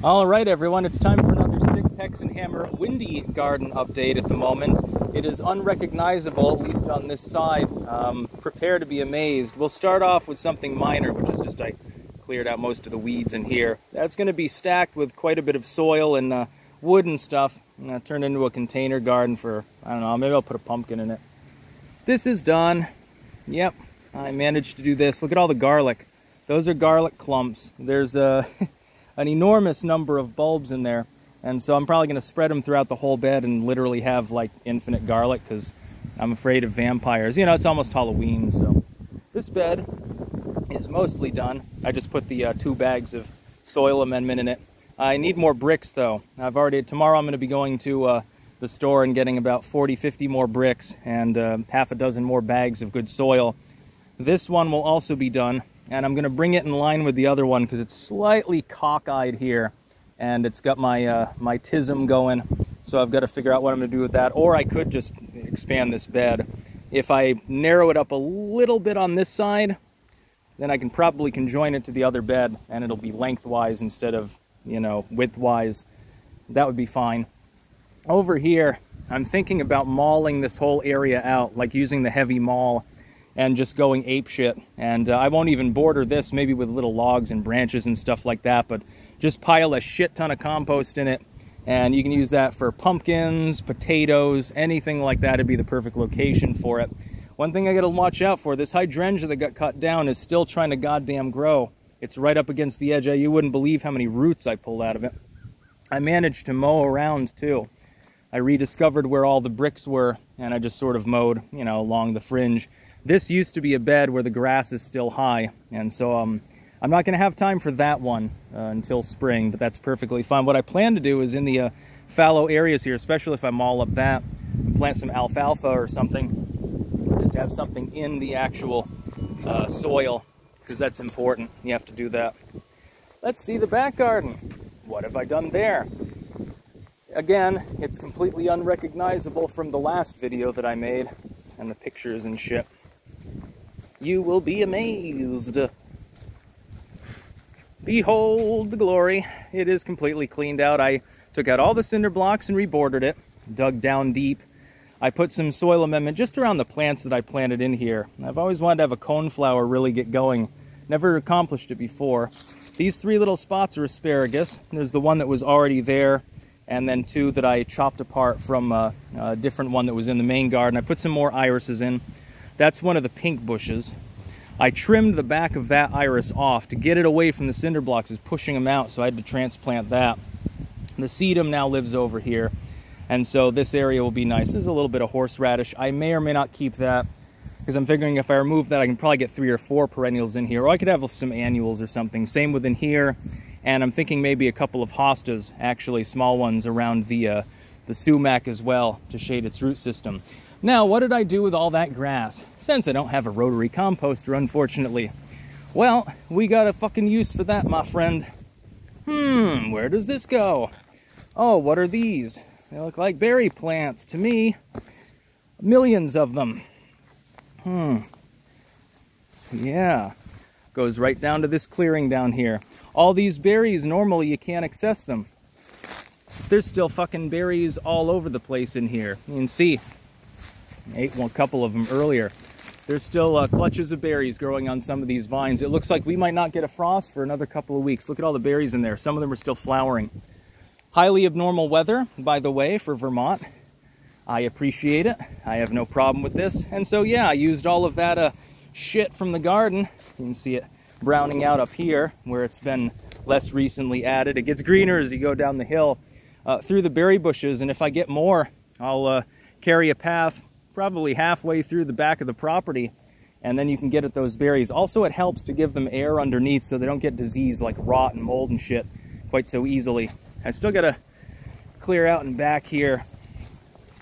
All right, everyone, it's time for another Styxhexenhammer windy garden update at the moment. It is unrecognizable, at least on this side. Prepare to be amazed. We'll start off with something minor, which is just I cleared out most of the weeds in here. That's going to be stacked with quite a bit of soil and wood and stuff. Turned into a container garden for, I don't know, maybe I'll put a pumpkin in it. This is done. Yep, I managed to do this. Look at all the garlic. Those are garlic clumps. There's an enormous number of bulbs in there, and so I'm probably going to spread them throughout the whole bed and literally have like infinite garlic because I'm afraid of vampires. You know, it's almost Halloween, so this bed is mostly done. I just put the 2 bags of soil amendment in it. I need more bricks though. Tomorrow I'm going to be going to the store and getting about 40-50 more bricks and half a dozen more bags of good soil. This one will also be done, and I'm going to bring it in line with the other one because it's slightly cockeyed here and it's got my my tism going, so I've got to figure out what I'm going to do with that. Or I could just expand this bed. If I narrow it up a little bit on this side, then I can probably conjoin it to the other bed and it'll be lengthwise instead of, you know, widthwise. That would be fine. Over here, I'm thinking about mauling this whole area out, like using the heavy maul and just going apeshit. And I won't even border this, maybe with little logs and branches and stuff like that, but just pile a shit ton of compost in it, and you can use that for pumpkins, potatoes, anything like that. It'd be the perfect location for it. One thing I gotta watch out for, this hydrangea that got cut down is still trying to goddamn grow. It's right up against the edge. You wouldn't believe how many roots I pulled out of it. I managed to mow around too. I rediscovered where all the bricks were, and I just sort of mowed, you know, along the fringe. This used to be a bed where the grass is still high, and so I'm not going to have time for that one until spring, but that's perfectly fine. What I plan to do is in the fallow areas here, especially if I maul up that, plant some alfalfa or something, just have something in the actual soil, because that's important. You have to do that. Let's see the back garden. What have I done there? Again, it's completely unrecognizable from the last video that I made, and the pictures and shit. You will be amazed. Behold the glory. It is completely cleaned out. I took out all the cinder blocks and rebordered it, dug down deep. I put some soil amendment just around the plants that I planted in here. I've always wanted to have a coneflower really get going. Never accomplished it before. These 3 little spots are asparagus. There's the one that was already there, and then 2 that I chopped apart from a different one that was in the main garden. I put some more irises in. That's one of the pink bushes. I trimmed the back of that iris off to get it away from the cinder blocks. It's pushing them out, so I had to transplant that. The sedum now lives over here, and so this area will be nice. There's a little bit of horseradish. I may or may not keep that, because I'm figuring if I remove that, I can probably get 3 or 4 perennials in here, or I could have some annuals or something. Same within here, and I'm thinking maybe a couple of hostas, actually small ones, around the sumac as well to shade its root system. Now, what did I do with all that grass? Since I don't have a rotary composter, unfortunately. Well, we got a fucking use for that, my friend. Where does this go? Oh, what are these? They look like berry plants to me. Millions of them. Yeah. Goes right down to this clearing down here. All these berries, normally you can't access them. There's still fucking berries all over the place in here. You can see. I ate a couple of them earlier. There's still clutches of berries growing on some of these vines. It looks like we might not get a frost for another couple of weeks. Look at all the berries in there. Some of them are still flowering. Highly abnormal weather, by the way, for Vermont. I appreciate it. I have no problem with this. And so, yeah, I used all of that shit from the garden. You can see it browning out up here where it's been less recently added. It gets greener as you go down the hill through the berry bushes. And if I get more, I'll carry a path probably halfway through the back of the property, and then you can get at those berries. Also, it helps to give them air underneath so they don't get disease like rot and mold and shit quite so easily. I still gotta clear out and back here.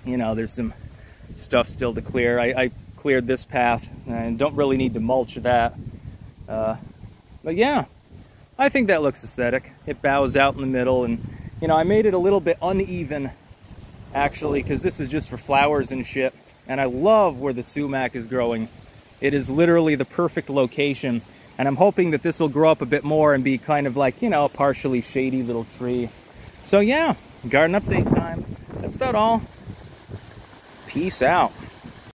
You know, there's some stuff still to clear. I cleared this path and don't really need to mulch that. But yeah, I think that looks aesthetic. It bows out in the middle, and you know, I made it a little bit uneven actually because this is just for flowers and shit. And I love where the sumac is growing. It is literally the perfect location. And I'm hoping that this will grow up a bit more and be kind of like, you know, a partially shady little tree. So yeah, garden update time. That's about all. Peace out.